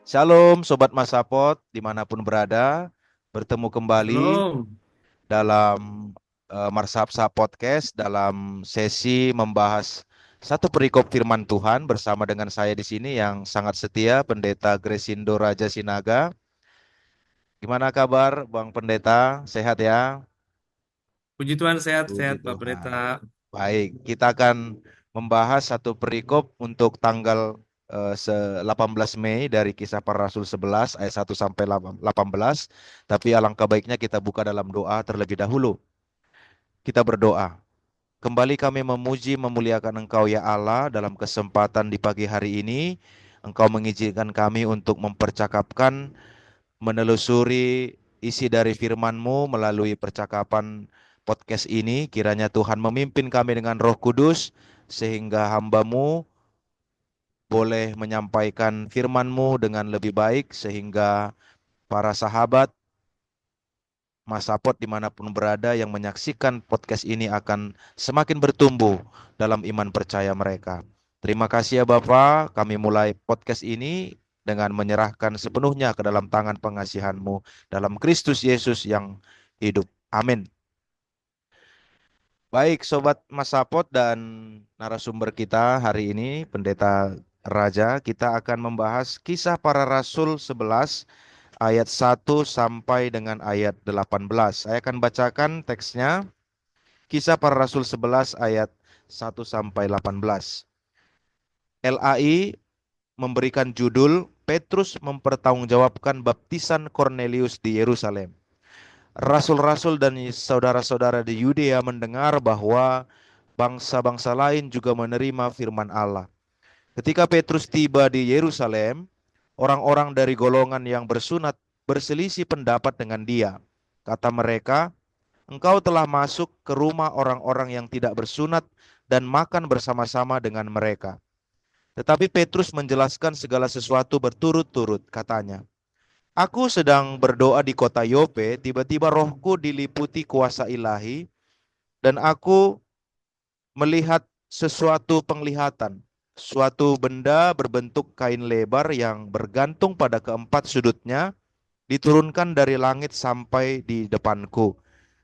Shalom Sobat Masapot dimanapun berada, bertemu kembali Shalom. dalam Marsapsa Podcast dalam sesi membahas satu perikop firman Tuhan bersama dengan saya di sini yang sangat setia, Pendeta Gresindo Raja Sinaga. Gimana kabar Bang Pendeta? Sehat ya? Puji Tuhan Puji sehat-sehat Pak Pendeta. Tuhan. Baik, kita akan membahas satu perikop untuk tanggal 18 Mei dari Kisah Para Rasul 11 ayat 1 sampai 18. Tapi alangkah baiknya kita buka dalam doa terlebih dahulu. Kita berdoa. Kembali kami memuji memuliakan Engkau ya Allah dalam kesempatan di pagi hari ini. Engkau mengizinkan kami untuk mempercakapkan, menelusuri isi dari firman-Mu melalui percakapan podcast ini. Kiranya Tuhan memimpin kami dengan Roh Kudus sehingga hamba-Mu boleh menyampaikan firman-Mu dengan lebih baik sehingga para sahabat Masapot dimanapun berada yang menyaksikan podcast ini akan semakin bertumbuh dalam iman percaya mereka. Terima kasih ya Bapak, kami mulai podcast ini dengan menyerahkan sepenuhnya ke dalam tangan pengasihan-Mu dalam Kristus Yesus yang hidup. Amin. Baik Sobat Masapot dan narasumber kita hari ini, Pendeta Raja, kita akan membahas kisah para Rasul 11 ayat 1 sampai dengan ayat 18. Saya akan bacakan teksnya. Kisah para Rasul 11 ayat 1 sampai 18. LAI memberikan judul Petrus mempertanggungjawabkan baptisan Cornelius di Yerusalem. Rasul-rasul dan saudara-saudara di Yudea mendengar bahwa bangsa-bangsa lain juga menerima firman Allah. Ketika Petrus tiba di Yerusalem, orang-orang dari golongan yang bersunat berselisih pendapat dengan dia. Kata mereka, engkau telah masuk ke rumah orang-orang yang tidak bersunat dan makan bersama-sama dengan mereka. Tetapi Petrus menjelaskan segala sesuatu berturut-turut, katanya, aku sedang berdoa di kota Yope, tiba-tiba rohku diliputi kuasa ilahi, dan aku melihat sesuatu penglihatan. Suatu benda berbentuk kain lebar yang bergantung pada keempat sudutnya, diturunkan dari langit sampai di depanku.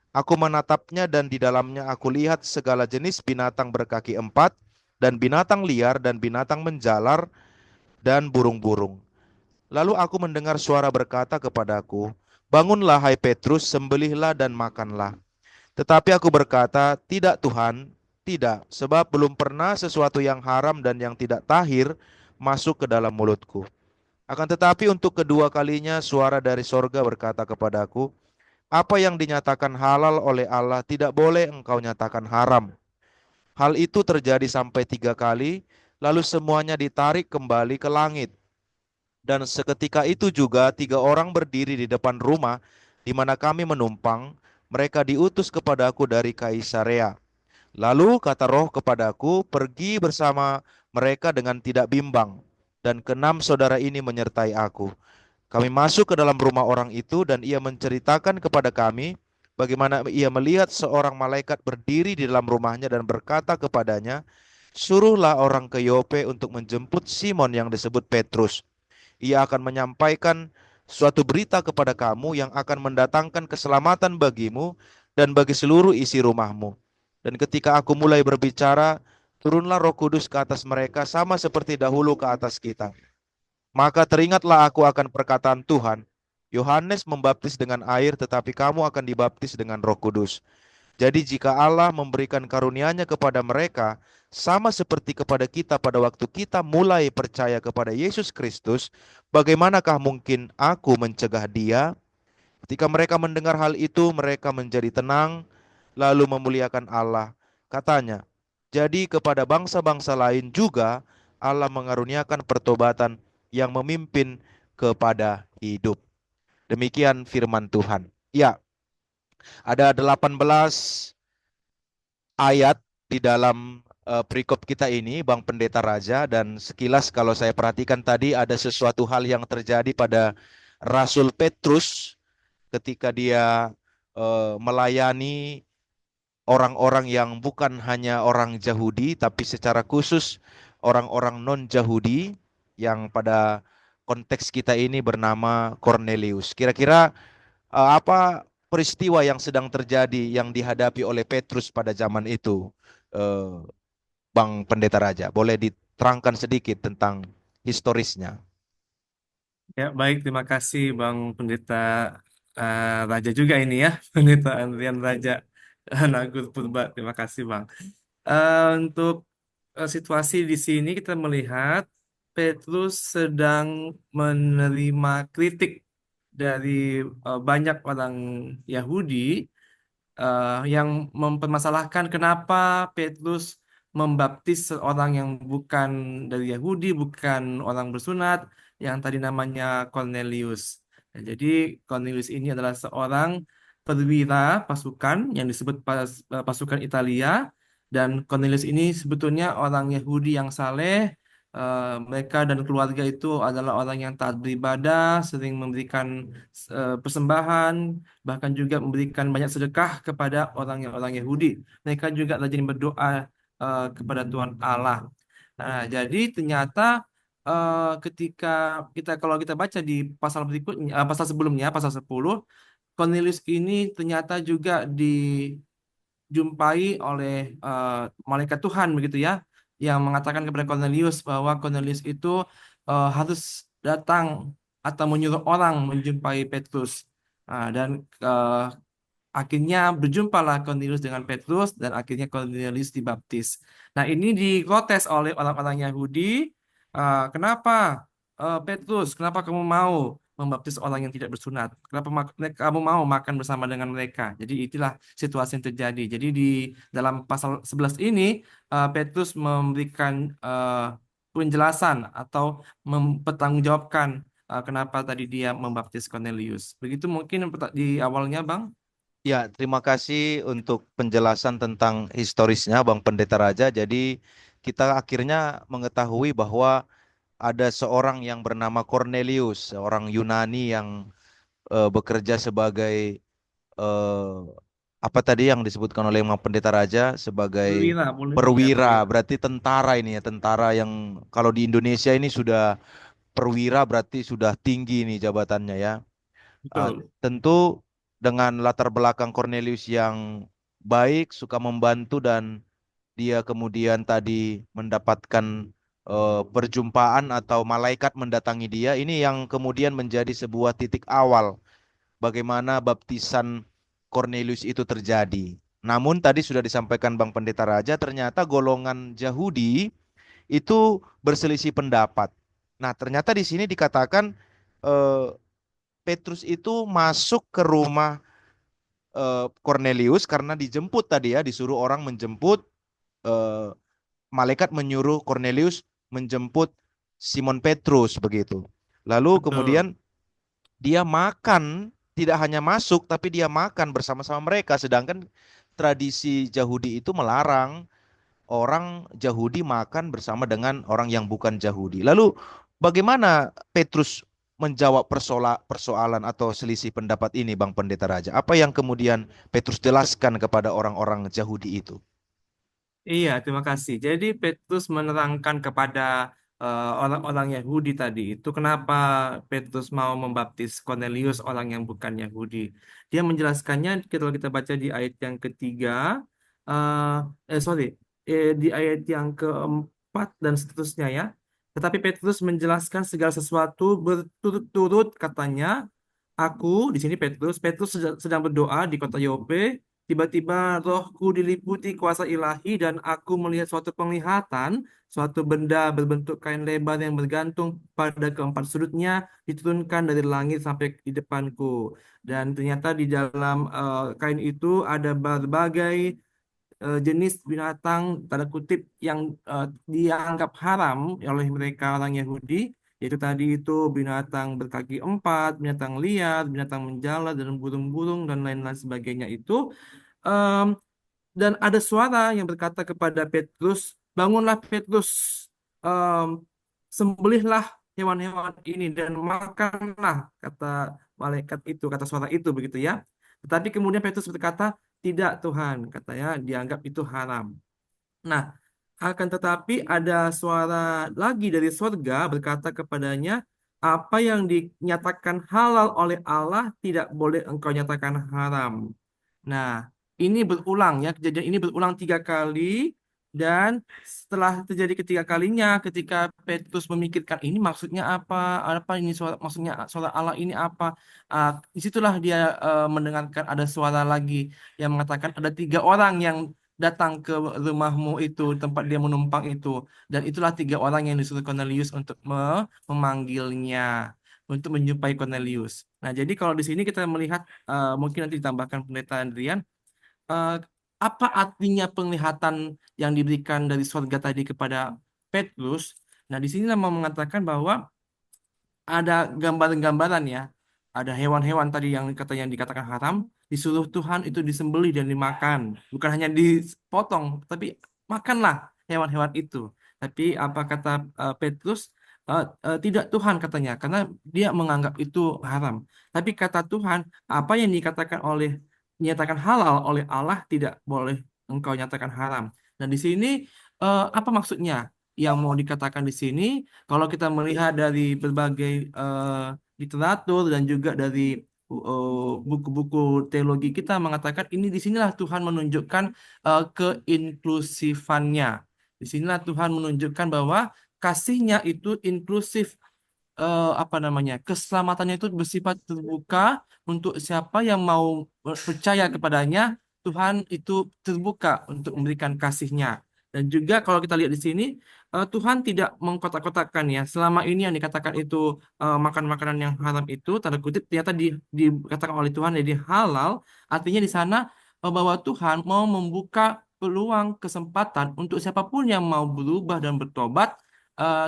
Aku menatapnya dan di dalamnya aku lihat segala jenis binatang berkaki empat, dan binatang liar dan binatang menjalar dan burung-burung. Lalu aku mendengar suara berkata kepadaku, bangunlah hai Petrus, sembelihlah dan makanlah. Tetapi aku berkata, tidak Tuhan, tidak, sebab belum pernah sesuatu yang haram dan yang tidak tahir masuk ke dalam mulutku. Akan tetapi untuk kedua kalinya suara dari sorga berkata kepadaku, apa yang dinyatakan halal oleh Allah tidak boleh engkau nyatakan haram. Hal itu terjadi sampai 3 kali, lalu semuanya ditarik kembali ke langit. Dan seketika itu juga 3 orang berdiri di depan rumah di mana kami menumpang. Mereka diutus kepadaku dari Kaisarea. Lalu kata Roh kepadaku, pergi bersama mereka dengan tidak bimbang. Dan keenam saudara ini menyertai aku. Kami masuk ke dalam rumah orang itu dan ia menceritakan kepada kami bagaimana ia melihat seorang malaikat berdiri di dalam rumahnya dan berkata kepadanya, suruhlah orang ke Yope untuk menjemput Simon yang disebut Petrus. Ia akan menyampaikan suatu berita kepada kamu yang akan mendatangkan keselamatan bagimu dan bagi seluruh isi rumahmu. Dan ketika aku mulai berbicara, turunlah Roh Kudus ke atas mereka sama seperti dahulu ke atas kita. Maka teringatlah aku akan perkataan Tuhan, Yohanes membaptis dengan air, tetapi kamu akan dibaptis dengan Roh Kudus. Jadi jika Allah memberikan karunia-Nya kepada mereka, sama seperti kepada kita pada waktu kita mulai percaya kepada Yesus Kristus, bagaimanakah mungkin aku mencegah dia? Ketika mereka mendengar hal itu, mereka menjadi tenang, lalu memuliakan Allah. Katanya, jadi kepada bangsa-bangsa lain juga Allah mengaruniakan pertobatan yang memimpin kepada hidup. Demikian firman Tuhan. Ya, ada 18 ayat di dalam perikop kita ini, Bang Pendeta Raja, dan sekilas kalau saya perhatikan tadi ada sesuatu hal yang terjadi pada Rasul Petrus ketika dia melayani orang-orang yang bukan hanya orang Yahudi, tapi secara khusus orang-orang non-Yahudi yang pada konteks kita ini bernama Cornelius. Kira-kira apa peristiwa yang sedang terjadi yang dihadapi oleh Petrus pada zaman itu, eh, Bang Pendeta Raja? Boleh diterangkan sedikit tentang historisnya? Ya, baik, terima kasih Bang Pendeta Raja juga ini ya, Pendeta Andrian Raja Nagur Purba. Terima kasih Bang. Untuk situasi di sini kita melihat Petrus sedang menerima kritik dari banyak orang Yahudi yang mempermasalahkan kenapa Petrus membaptis seorang yang bukan dari Yahudi, bukan orang bersunat, yang tadi namanya Cornelius. Nah, jadi Cornelius ini adalah seorang perwira pasukan yang disebut pasukan Italia, dan Cornelius ini sebetulnya orang Yahudi yang saleh. Mereka dan keluarga itu adalah orang yang taat beribadah, sering memberikan persembahan, bahkan juga memberikan banyak sedekah kepada orang Yahudi. Mereka juga rajin berdoa kepada Tuhan Allah. Nah, jadi ternyata ketika kalau kita baca di pasal berikutnya, pasal sebelumnya, pasal 10, Cornelius ini ternyata juga dijumpai oleh malaikat Tuhan begitu ya, yang mengatakan kepada Cornelius bahwa Cornelius itu harus datang atau menyuruh orang menjumpai Petrus. Dan eh, akhirnya berjumpalah Cornelius dengan Petrus dan akhirnya Cornelius dibaptis. Nah, ini diprotes oleh orang-orang Yahudi. Kenapa Petrus, kenapa kamu mau membaptis orang yang tidak bersunat? Kenapa kamu mau makan bersama dengan mereka? Jadi itulah situasi yang terjadi. Jadi di dalam pasal 11 ini Petrus memberikan penjelasan atau mempertanggungjawabkan kenapa tadi dia membaptis Cornelius. Begitu mungkin di awalnya, Bang. Ya, terima kasih untuk penjelasan tentang historisnya, Bang Pendeta Raja. Jadi, kita akhirnya mengetahui bahwa ada seorang yang bernama Cornelius, seorang Yunani yang bekerja sebagai eh, apa tadi yang disebutkan oleh Bang Pendeta Raja sebagai Perwira, boleh ya perwira, perwira. berarti tentara ini ya, tentara yang kalau di Indonesia ini sudah perwira berarti sudah tinggi nih jabatannya ya. Ah, Betul, tentu dengan latar belakang Cornelius yang baik, suka membantu dan dia kemudian tadi mendapatkan perjumpaan atau malaikat mendatangi dia. Ini yang kemudian menjadi sebuah titik awal bagaimana baptisan Cornelius itu terjadi. Namun tadi sudah disampaikan Bang Pendeta Raja, ternyata golongan Yahudi itu berselisih pendapat. Nah, ternyata di sini dikatakan eh, Petrus itu masuk ke rumah Cornelius karena dijemput tadi ya, disuruh orang menjemput, eh, malaikat menyuruh Cornelius menjemput Simon Petrus begitu. Lalu betul. kemudian dia makan, tidak hanya masuk tapi dia makan bersama-sama mereka, sedangkan tradisi Yahudi itu melarang orang Yahudi makan bersama dengan orang yang bukan Yahudi. Lalu bagaimana Petrus menjawab persoalan atau selisih pendapat ini, Bang Pendeta Raja? Apa yang kemudian Petrus jelaskan kepada orang-orang Yahudi itu? Iya, terima kasih. Jadi Petrus menerangkan kepada orang-orang Yahudi tadi itu kenapa Petrus mau membaptis Cornelius orang yang bukan Yahudi. Dia menjelaskannya kalau kita baca di ayat yang ketiga, sorry, di ayat yang keempat dan seterusnya ya. Tetapi Petrus menjelaskan segala sesuatu berturut-turut katanya. Aku di sini Petrus sedang berdoa di kota Yope. Tiba-tiba rohku diliputi kuasa ilahi dan aku melihat suatu penglihatan, suatu benda berbentuk kain lebar yang bergantung pada keempat sudutnya diturunkan dari langit sampai di depanku. Dan ternyata di dalam kain itu ada berbagai jenis binatang tanda kutip yang dianggap haram oleh mereka orang Yahudi, yaitu tadi itu binatang berkaki empat, binatang liar, binatang menjala, dan burung-burung dan lain-lain sebagainya itu. Em, dan ada suara yang berkata kepada Petrus, bangunlah Petrus, em, sembelihlah hewan-hewan ini dan makanlah, kata malaikat itu, kata suara itu begitu ya. Tetapi kemudian Petrus berkata, tidak Tuhan, katanya dianggap itu haram. Nah, akan tetapi ada suara lagi dari sorga berkata kepadanya, apa yang dinyatakan halal oleh Allah tidak boleh engkau nyatakan haram. Nah, ini berulang ya, kejadian ini berulang 3 kali dan setelah terjadi ketiga kalinya, ketika Petrus memikirkan ini maksudnya apa ini suara, maksudnya suara Allah ini apa, disitulah dia mendengarkan ada suara lagi yang mengatakan ada 3 orang yang datang ke rumahmu itu, tempat dia menumpang itu, dan itulah 3 orang yang disuruh Cornelius untuk memanggilnya, untuk menjumpai Cornelius. Nah, jadi kalau di sini kita melihat, mungkin nanti ditambahkan pendeta Andrian, eh, apa artinya penglihatan yang diberikan dari surga tadi kepada Petrus? Nah, di sini mau mengatakan bahwa ada gambaran-gambaran ya. Ada hewan-hewan tadi yang katanya dikatakan haram, disuruh Tuhan itu disembelih dan dimakan. Bukan hanya dipotong, tapi makanlah hewan-hewan itu. Tapi apa kata Petrus? Tidak Tuhan katanya, karena dia menganggap itu haram. Tapi kata Tuhan, apa yang dikatakan oleh dinyatakan halal oleh Allah tidak boleh engkau nyatakan haram. Dan di sini apa maksudnya? Yang mau dikatakan di sini, kalau kita melihat dari berbagai literatur dan juga dari buku-buku teologi kita mengatakan ini di sinilah Tuhan menunjukkan keinklusifannya. Di sinilah Tuhan menunjukkan bahwa kasihnya itu inklusif, apa namanya, keselamatannya itu bersifat terbuka untuk siapa yang mau percaya kepadanya. Tuhan itu terbuka untuk memberikan kasihnya. Dan juga kalau kita lihat di sini, Tuhan tidak mengkotak-kotakkan ya. Selama ini yang dikatakan itu makan makanan yang haram itu tanda kutip ternyata dikatakan oleh Tuhan jadi halal. Artinya di sana bahwa Tuhan mau membuka peluang kesempatan untuk siapapun yang mau berubah dan bertobat.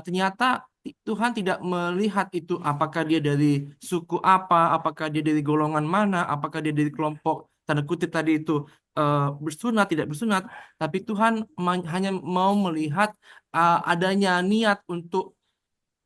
Ternyata Tuhan tidak melihat itu apakah dia dari suku apa, apakah dia dari golongan mana, apakah dia dari kelompok tanda kutip tadi itu bersunat tidak bersunat, tapi Tuhan hanya mau melihat adanya niat untuk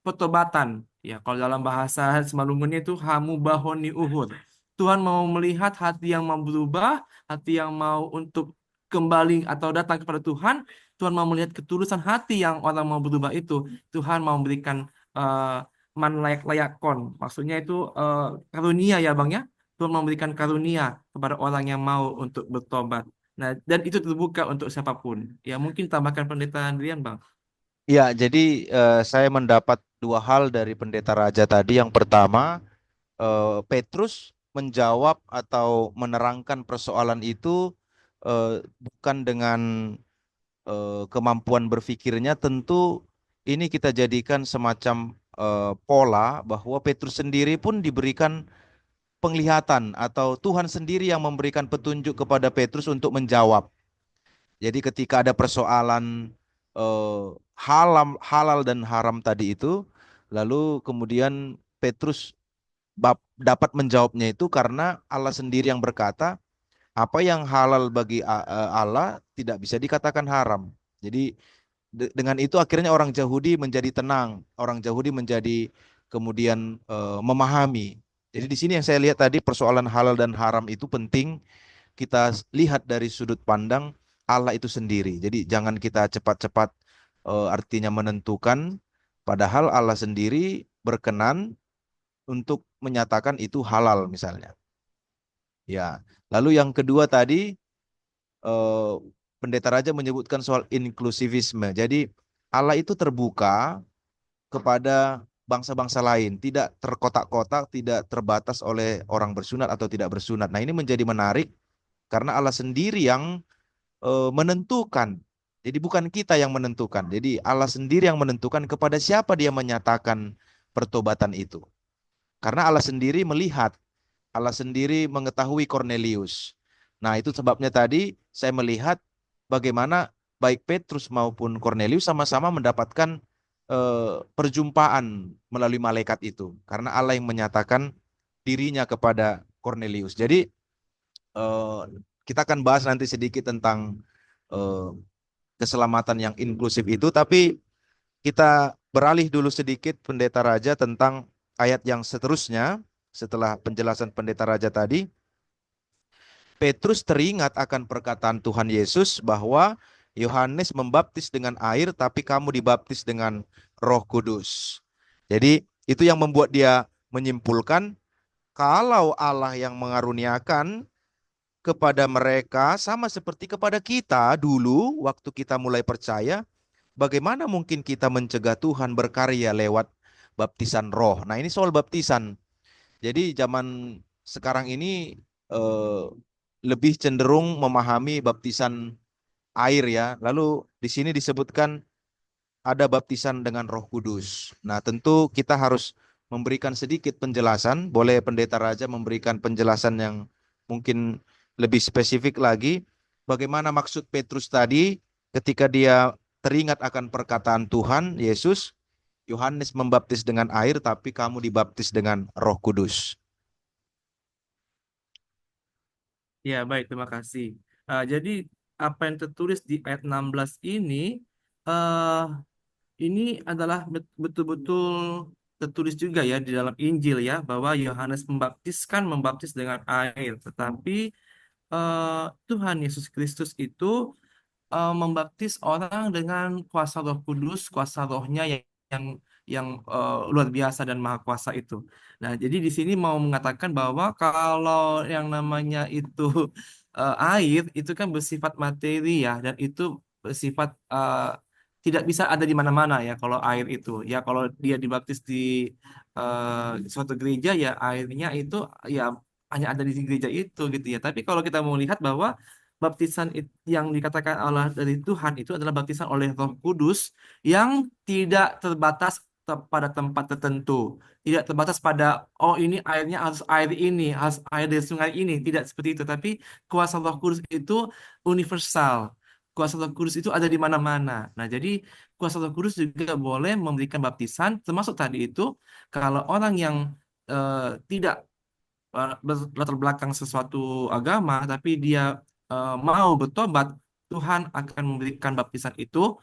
pertobatan. Ya, kalau dalam bahasa Simalungunnya itu hamu bahoni uhur. Tuhan mau melihat hati yang mau berubah, hati yang mau untuk kembali atau datang kepada Tuhan. Tuhan mau melihat ketulusan hati yang orang mau berubah itu. Tuhan mau memberikan uh, man layak-layakon. Maksudnya itu karunia ya Bang ya. Tuhan memberikan karunia kepada orang yang mau untuk bertobat. Nah, dan itu terbuka untuk siapapun. Ya, mungkin tambahkan pendeta Andrian, Bang. Ya, jadi saya mendapat dua hal dari pendeta raja tadi. Yang pertama, Petrus menjawab atau menerangkan persoalan itu bukan dengan kemampuan berpikirnya. Tentu ini kita jadikan semacam pola bahwa Petrus sendiri pun diberikan penglihatan atau Tuhan sendiri yang memberikan petunjuk kepada Petrus untuk menjawab. Jadi ketika ada persoalan halal dan haram tadi itu, lalu kemudian Petrus dapat menjawabnya itu karena Allah sendiri yang berkata, apa yang halal bagi Allah tidak bisa dikatakan haram. Jadi dengan itu akhirnya orang Yahudi menjadi tenang, orang Yahudi menjadi kemudian memahami. Jadi di sini yang saya lihat tadi persoalan halal dan haram itu penting kita lihat dari sudut pandang Allah itu sendiri. Jadi jangan kita cepat-cepat artinya menentukan, padahal Allah sendiri berkenan untuk menyatakan itu halal misalnya. Ya. Lalu yang kedua tadi eh, Pendeta Raja menyebutkan soal inklusivisme. Jadi Allah itu terbuka kepada bangsa-bangsa lain, tidak terkotak-kotak, tidak terbatas oleh orang bersunat atau tidak bersunat. Nah, ini menjadi menarik karena Allah sendiri yang menentukan. Jadi bukan kita yang menentukan. Jadi Allah sendiri yang menentukan kepada siapa dia menyatakan pertobatan itu. Karena Allah sendiri melihat, Allah sendiri mengetahui Cornelius. Nah, itu sebabnya tadi saya melihat bagaimana baik Petrus maupun Cornelius sama-sama mendapatkan perjumpaan melalui malaikat itu. Karena Allah yang menyatakan dirinya kepada Cornelius. Jadi eh, kita akan bahas nanti sedikit tentang eh, keselamatan yang inklusif itu, tapi kita beralih dulu sedikit Pendeta Raja tentang ayat yang seterusnya setelah penjelasan Pendeta Raja tadi. Petrus teringat akan perkataan Tuhan Yesus bahwa Yohanes membaptis dengan air, tapi kamu dibaptis dengan Roh Kudus. Jadi Itu yang membuat dia menyimpulkan kalau Allah yang mengaruniakan kepada mereka sama seperti kepada kita dulu waktu kita mulai percaya, bagaimana mungkin kita mencegah Tuhan berkarya lewat baptisan roh? Nah, ini soal baptisan. Jadi zaman sekarang ini eh, lebih cenderung memahami baptisan air ya. Lalu di sini disebutkan ada baptisan dengan Roh Kudus. Nah, tentu kita harus memberikan sedikit penjelasan. Boleh Pendeta Raja memberikan penjelasan yang mungkin lebih spesifik lagi. Bagaimana maksud Petrus tadi ketika dia teringat akan perkataan Tuhan Yesus, Yohanes membaptis dengan air, tapi kamu dibaptis dengan Roh Kudus. Ya, baik, terima kasih. Jadi apa yang tertulis di ayat 16 eh, ini adalah betul-betul tertulis juga ya di dalam Injil ya bahwa Yohanes membaptis dengan air, tetapi Tuhan Yesus Kristus itu membaptis orang dengan kuasa Roh Kudus, kuasa Rohnya yang luar biasa dan maha kuasa itu. Nah, jadi di sini mau mengatakan bahwa kalau yang namanya itu air itu kan bersifat materi ya, dan itu bersifat tidak bisa ada di mana-mana ya kalau air itu. Ya kalau dia dibaptis di suatu gereja ya airnya itu ya hanya ada di gereja itu gitu ya. Tapi kalau kita mau lihat bahwa yang dikatakan Allah dari Tuhan itu adalah baptisan oleh Roh Kudus yang tidak terbatas pada tempat tertentu, tidak terbatas pada oh ini airnya harus air ini, harus air dari sungai ini, tidak seperti itu. Tapi kuasa Roh Kudus itu universal. Kuasa Roh Kudus itu ada di mana-mana. Nah, jadi kuasa Roh Kudus juga boleh memberikan baptisan, termasuk tadi itu kalau orang yang tidak berlatar belakang sesuatu agama, tapi dia mau bertobat, Tuhan akan memberikan baptisan itu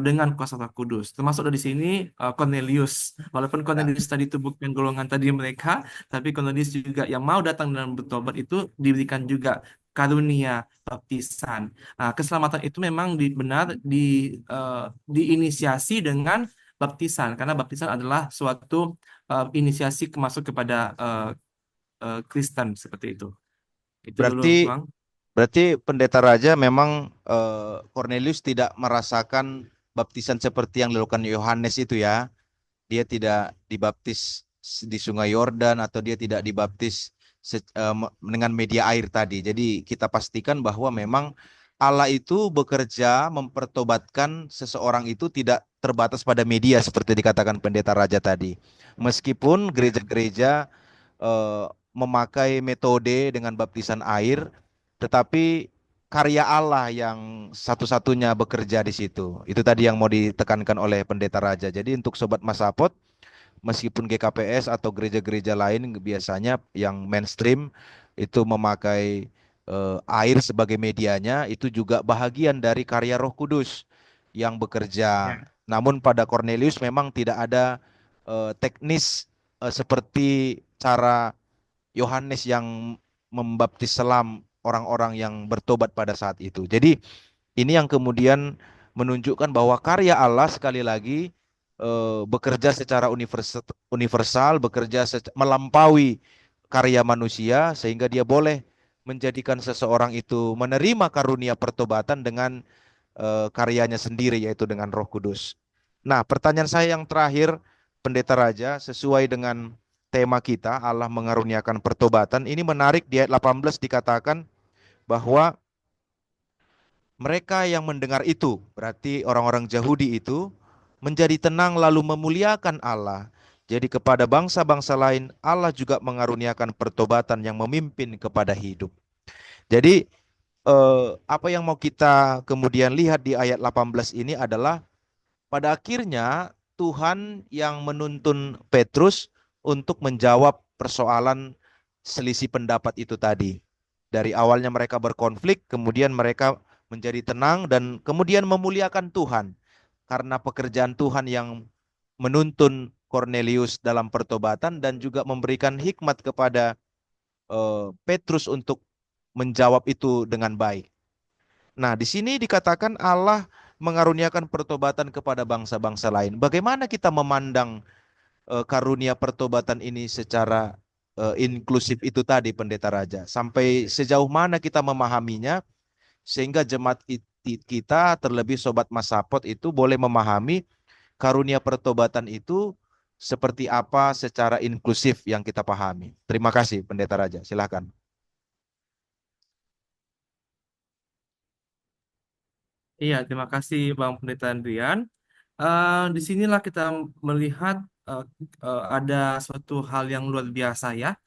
dengan kuasa Roh Kudus. Termasuk dari sini Cornelius. Walaupun Ya. Cornelius tadi itu bukan golongan tadi mereka, tapi Cornelius juga yang mau datang dan bertobat itu diberikan juga karunia baptisan. Nah, keselamatan itu memang benar eh, diinisiasi dengan baptisan, karena baptisan adalah suatu inisiasi masuk kepada Kristen seperti itu. Itu dulu, Berarti Bang. Berarti Pendeta Raja memang Cornelius tidak merasakan baptisan seperti yang dilakukan Yohanes itu ya. Dia tidak dibaptis di Sungai Yordan atau dia tidak dibaptis dengan media air tadi. Jadi kita pastikan bahwa memang Allah itu bekerja mempertobatkan seseorang itu tidak terbatas pada media seperti dikatakan Pendeta Raja tadi. Meskipun gereja-gereja eh, memakai metode dengan baptisan air, tetapi karya Allah yang satu-satunya bekerja di situ. Itu tadi yang mau ditekankan oleh Pendeta Raja. Jadi untuk Sobat Masapot, meskipun GKPS atau gereja-gereja lain biasanya yang mainstream itu memakai air sebagai medianya, itu juga bahagian dari karya Roh Kudus yang bekerja. Ya. Namun pada Cornelius memang tidak ada teknis seperti cara Yohanes yang membaptis selam orang-orang yang bertobat pada saat itu. Jadi ini yang kemudian menunjukkan bahwa karya Allah sekali lagi bekerja secara universal, bekerja melampaui karya manusia sehingga dia boleh menjadikan seseorang itu menerima karunia pertobatan dengan karyanya sendiri yaitu dengan Roh Kudus. Nah, pertanyaan saya yang terakhir, Pendeta Raja, sesuai dengan tema kita, Allah mengaruniakan pertobatan. Ini menarik di ayat 18 dikatakan bahwa mereka yang mendengar itu, berarti orang-orang Yahudi itu, menjadi tenang lalu memuliakan Allah. Jadi kepada bangsa-bangsa lain, Allah juga mengaruniakan pertobatan yang memimpin kepada hidup. Jadi apa yang mau kita kemudian lihat di ayat 18 ini adalah pada akhirnya Tuhan yang menuntun Petrus untuk menjawab persoalan selisih pendapat itu tadi. Dari awalnya mereka berkonflik, kemudian mereka menjadi tenang dan kemudian memuliakan Tuhan karena pekerjaan Tuhan yang menuntun Cornelius dalam pertobatan dan juga memberikan hikmat kepada Petrus untuk menjawab itu dengan baik. Nah, di sini dikatakan Allah mengaruniakan pertobatan kepada bangsa-bangsa lain. Bagaimana kita memandang karunia pertobatan ini secara inklusif itu tadi, Pendeta Raja? Sampai sejauh mana kita memahaminya sehingga jemaat kita, terlebih sobat Masapot itu boleh memahami karunia pertobatan itu seperti apa secara inklusif yang kita pahami. Terima kasih, Pendeta Raja. Silakan. Iya, terima kasih Bang Pendeta Andrian. Di sinilah kita melihat eh, ada suatu hal yang luar biasa ya.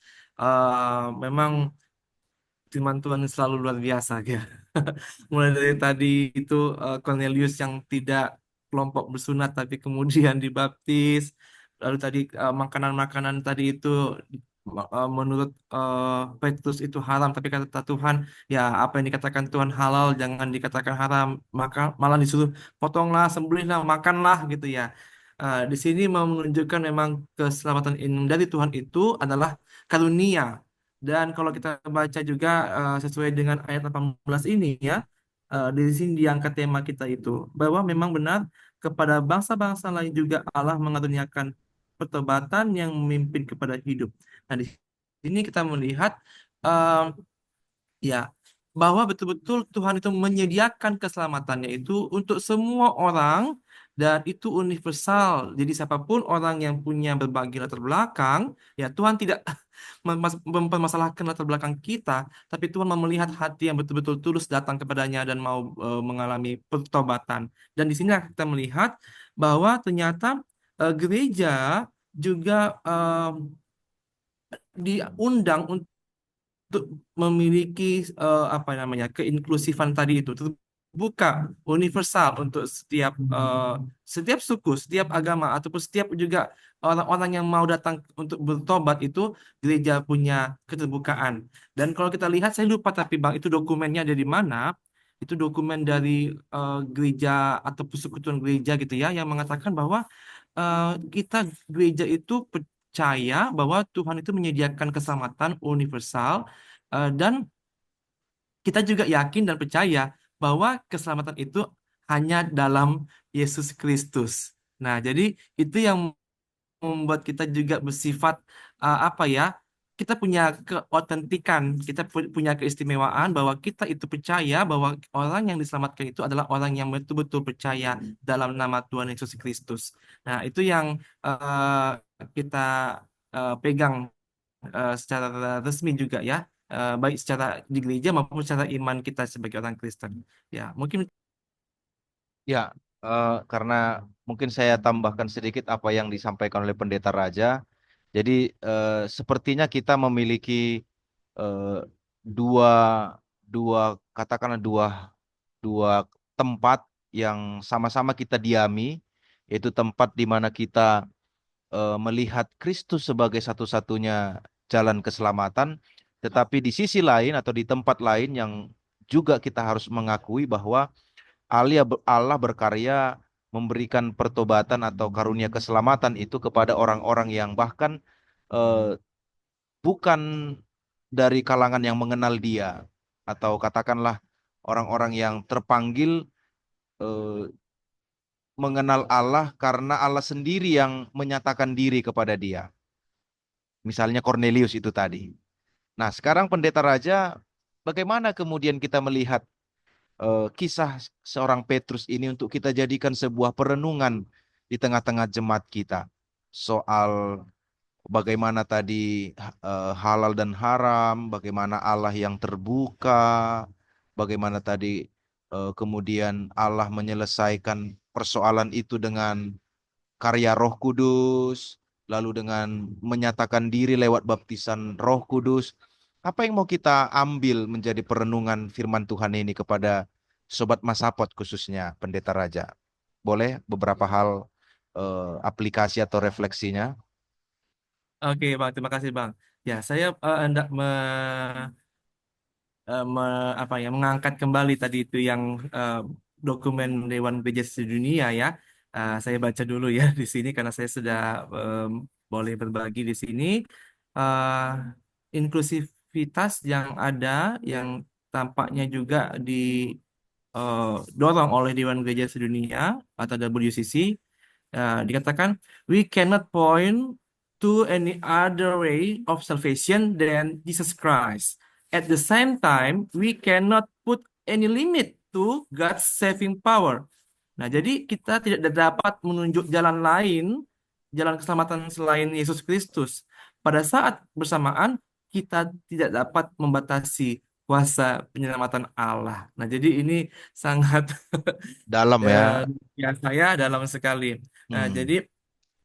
Memang firman Tuhan selalu luar biasa ya. Mulai dari tadi itu Cornelius yang tidak kelompok bersunat tapi kemudian dibaptis. Lalu tadi makanan-makanan tadi itu menurut Petrus itu haram, tapi kata Tuhan ya apa yang dikatakan Tuhan halal jangan dikatakan haram. Maka malah disuruh potonglah, sembelihlah, makanlah gitu ya. Di sini mau menunjukkan memang keselamatan dari Tuhan itu adalah karunia. Dan kalau kita baca juga sesuai dengan ayat 18 ini ya, di sini diangkat tema kita itu bahwa memang benar kepada bangsa-bangsa lain juga Allah mengaruniakan pertobatan yang memimpin kepada hidup. Nah, di sini kita melihat eh, ya, bahwa betul-betul Tuhan itu menyediakan keselamatannya itu untuk semua orang dan itu universal. Jadi siapapun orang yang punya berbagai latar belakang, ya Tuhan tidak mempermasalahkan latar belakang kita, tapi Tuhan mau melihat hati yang betul-betul tulus datang kepadanya dan mau mengalami pertobatan. Dan di sini kita melihat bahwa ternyata gereja juga diundang untuk memiliki apa namanya keinklusifan tadi itu terbuka universal untuk setiap suku, setiap agama ataupun setiap juga orang-orang yang mau datang untuk bertobat itu gereja punya keterbukaan. Dan kalau kita lihat saya lupa tapi Bang itu dokumennya ada di mana? Itu dokumen dari gereja atau persekutuan gereja gitu ya yang mengatakan bahwa eh, kita gereja itu percaya bahwa Tuhan itu menyediakan keselamatan universal dan kita juga yakin dan percaya bahwa keselamatan itu hanya dalam Yesus Kristus. Nah, jadi itu yang membuat kita juga bersifat apa ya? Kita punya keotentikan, kita punya keistimewaan bahwa kita itu percaya bahwa orang yang diselamatkan itu adalah orang yang betul-betul percaya dalam nama Tuhan Yesus Kristus. Nah, itu yang kita pegang secara resmi juga ya, baik secara di gereja maupun secara iman kita sebagai orang Kristen. Ya, mungkin Ya, karena mungkin saya tambahkan sedikit apa yang disampaikan oleh Pendeta Raja. Jadi sepertinya kita memiliki eh, dua dua katakanlah dua dua tempat yang sama-sama kita diami, yaitu tempat di mana kita melihat Kristus sebagai satu-satunya jalan keselamatan, tetapi di sisi lain atau di tempat lain yang juga kita harus mengakui bahwa Allah berkarya memberikan pertobatan atau karunia keselamatan itu kepada orang-orang yang bahkan eh, bukan dari kalangan yang mengenal Dia, atau katakanlah orang-orang yang terpanggil eh, mengenal Allah karena Allah sendiri yang menyatakan diri kepada dia. Misalnya Cornelius itu tadi. Nah, sekarang Pendeta Raja, bagaimana kemudian kita melihat kisah seorang Petrus ini untuk kita jadikan sebuah perenungan di tengah-tengah jemaat kita soal bagaimana tadi halal dan haram, bagaimana Allah yang terbuka, bagaimana tadi kemudian Allah menyelesaikan persoalan itu dengan karya Roh Kudus, lalu dengan menyatakan diri lewat baptisan Roh Kudus. Apa yang mau kita ambil menjadi perenungan firman Tuhan ini kepada Sobat Masapot khususnya Pendeta Raja? Boleh beberapa hal aplikasi atau refleksinya? oke Bang, terima kasih Bang. Ya, saya hendak apa ya mengangkat kembali tadi itu yang eh, dokumen Dewan Gereja Sedunia ya. Saya baca dulu ya di sini karena saya sudah boleh berbagi di sini. Eh, Inklusivitas yang ada yang tampaknya juga didorong oleh Dewan Gereja Sedunia atau WCC Dikatakan, we cannot point to any other way of salvation than Jesus Christ. At the same time, we cannot put any limit to God's saving power. Nah, jadi kita tidak dapat menunjuk jalan lain, jalan keselamatan selain Yesus Kristus. Pada saat bersamaan, kita tidak dapat membatasi kuasa penyelamatan Allah. Nah, jadi ini sangat Dalam ya. ya saya dalam sekali. Nah, Hmm. jadi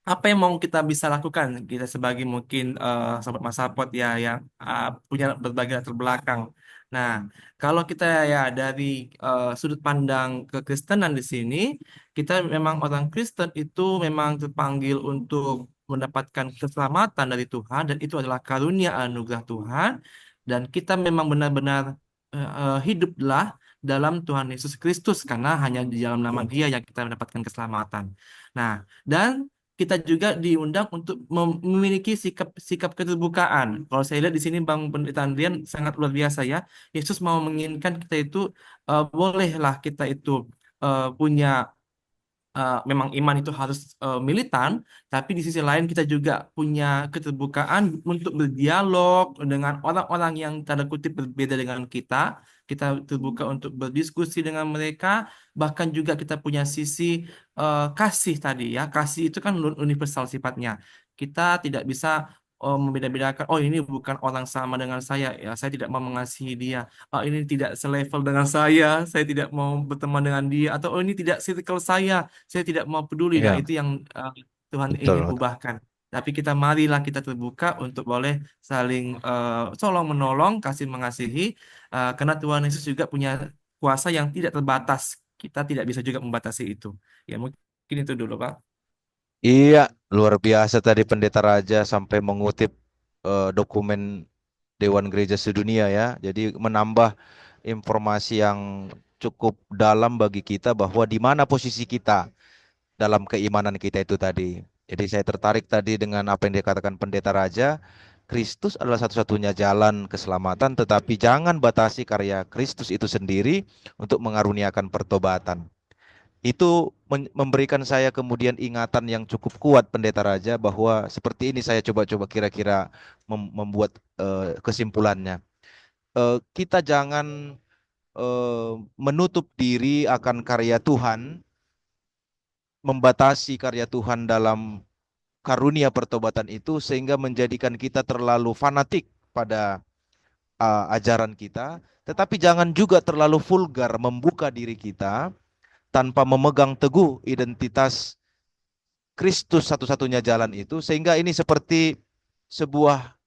apa yang mau kita bisa lakukan kita sebagai mungkin sobat Masapot ya yang punya berbagai latar belakang. Nah, kalau kita ya dari sudut pandang kekristenan di sini, kita memang orang Kristen itu memang terpanggil untuk mendapatkan keselamatan dari Tuhan dan itu adalah karunia anugerah Tuhan dan kita memang benar-benar hiduplah dalam Tuhan Yesus Kristus karena hanya di dalam nama Dia yang kita mendapatkan keselamatan. Nah, dan kita juga diundang untuk memiliki sikap keterbukaan. Kalau saya lihat di sini Bang Pendeta Andrian sangat luar biasa ya. Yesus mau menginginkan kita itu bolehlah kita itu punya memang iman itu harus militan, tapi di sisi lain kita juga punya keterbukaan untuk berdialog dengan orang-orang yang tanda kutip berbeda dengan kita. Kita terbuka untuk berdiskusi dengan mereka, bahkan juga kita punya sisi kasih tadi ya. Kasih itu kan universal sifatnya. Kita tidak bisa membeda-bedakan, oh ini bukan orang sama dengan saya, ya saya tidak mau mengasihi dia. Oh, ini tidak selevel dengan saya tidak mau berteman dengan dia, atau oh ini tidak circle saya tidak mau peduli. Nah, Iya, itu yang Tuhan ingin betul. ubahkan. Tapi kita marilah kita terbuka untuk boleh saling tolong menolong, kasih mengasihi, karena Tuhan Yesus juga punya kuasa yang tidak terbatas. Kita tidak bisa juga membatasi itu. Ya mungkin itu dulu, Pak. Iya, luar biasa tadi Pendeta Raja sampai mengutip dokumen Dewan Gereja Sedunia ya. Jadi menambah informasi yang cukup dalam bagi kita bahwa di mana posisi kita dalam keimanan kita itu tadi. Jadi saya tertarik tadi dengan apa yang dikatakan Pendeta Raja. Kristus adalah satu-satunya jalan keselamatan, tetapi jangan batasi karya Kristus itu sendiri untuk mengaruniakan pertobatan. Itu memberikan saya kemudian ingatan yang cukup kuat Pendeta Raja bahwa seperti ini saya coba-coba kira-kira membuat kesimpulannya. Kita jangan menutup diri akan karya Tuhan, membatasi karya Tuhan dalam karunia pertobatan itu sehingga menjadikan kita terlalu fanatik pada ajaran kita, tetapi jangan juga terlalu vulgar membuka diri kita tanpa memegang teguh identitas Kristus satu-satunya jalan itu, sehingga ini seperti sebuah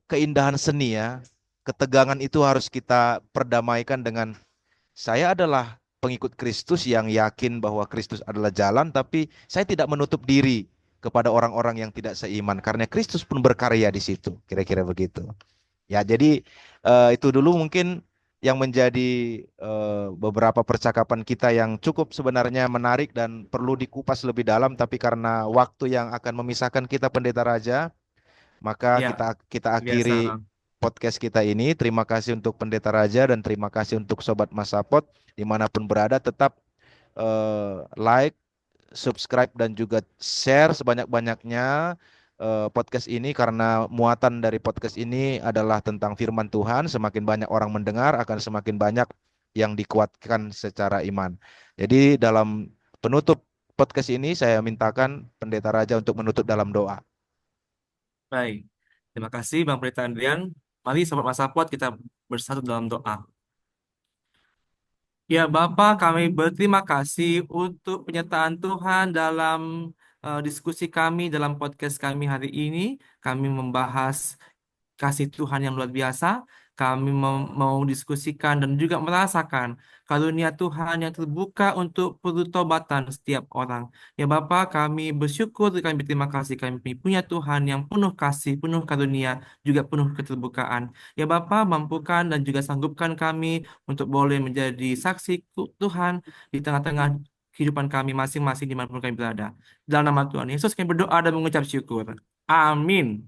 keindahan seni ya. Ketegangan itu harus kita perdamaikan dengan saya adalah pengikut Kristus yang yakin bahwa Kristus adalah jalan, tapi saya tidak menutup diri kepada orang-orang yang tidak seiman karena Kristus pun berkarya di situ. Kira-kira begitu. Ya, jadi itu dulu mungkin yang menjadi beberapa percakapan kita yang cukup sebenarnya menarik dan perlu dikupas lebih dalam, tapi karena waktu yang akan memisahkan kita Pendeta Raja, maka Ya, kita biasa. akhiri podcast kita ini. Terima kasih untuk Pendeta Raja dan terima kasih untuk Sobat Masapot dimanapun berada. Tetap like, subscribe dan juga share sebanyak-banyaknya podcast ini karena muatan dari podcast ini adalah tentang firman Tuhan. Semakin banyak orang mendengar akan semakin banyak yang dikuatkan secara iman. Jadi dalam penutup podcast ini saya mintakan Pendeta Raja untuk menutup dalam doa. Baik. Terima kasih Bang Pendeta Andrian. Mari Sobat Masapot kita bersatu dalam doa. Ya Bapak, kami berterima kasih untuk penyertaan Tuhan dalam diskusi kami, dalam podcast kami hari ini. Kami membahas kasih Tuhan yang luar biasa. Kami mau diskusikan dan juga merasakan karunia Tuhan yang terbuka untuk pertobatan setiap orang. Ya Bapa, kami bersyukur, kami berterima kasih kami punya Tuhan yang penuh kasih, penuh karunia, juga penuh keterbukaan. Ya Bapa, mampukan dan juga sanggupkan kami untuk boleh menjadi saksi Tuhan di tengah-tengah kehidupan kami masing-masing dimanapun kami berada. Dalam nama Tuhan Yesus kami berdoa dan mengucap syukur. Amin.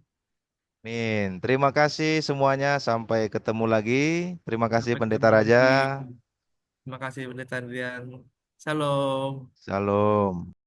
Amin. Terima kasih semuanya. Sampai ketemu lagi. Terima kasih Sampai Pendeta ketemu Raja. lagi. Terima kasih Pendeta Adrian. Shalom. Salam.